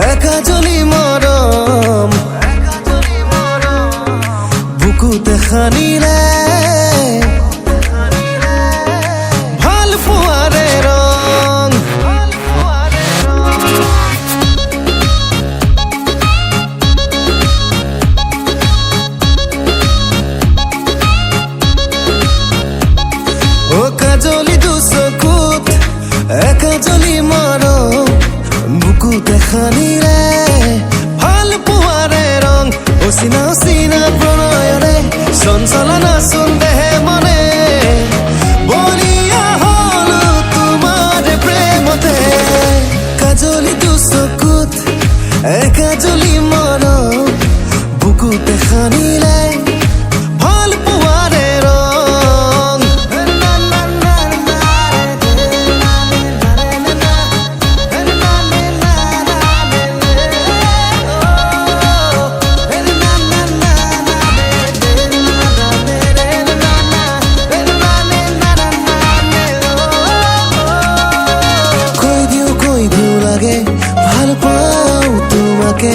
একা জলি মরম বুকুতে খানিলে ভাল ফুয়ারে রং ও কাজলি দুচকুত একা জলি মরম বুকুতে খানিলে ভাল পুয়ারে রং অচিনা অচিনা প্রণয়ৰে চঞ্চলনা চোন দেহে মনে বলিয়া হলো তোমাৰ প্ৰেমতে কাজলি দুচকুত একা জলি মৰম বুকুতে খানিলে ভাল পুয়ারে রং ভাল পাও তোমাকে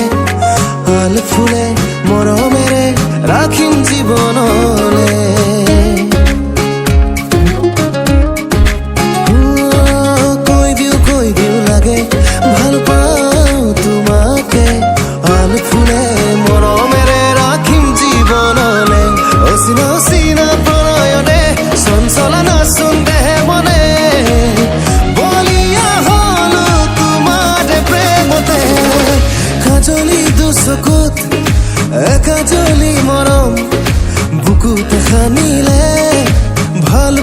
আল ফুলে মরমেরে রাখিম জীবনলে কই দিও লাগে ভাল পাও তোমাকে আল ফুলে মরমেরে রাখিম জীবনলে অচিনা অচিনা প্রণয়নে চঞ্চলনা চোন দেহে মনে কাজলি দুচকুত একা জলি মরম বুকুতে খানিলে ভাল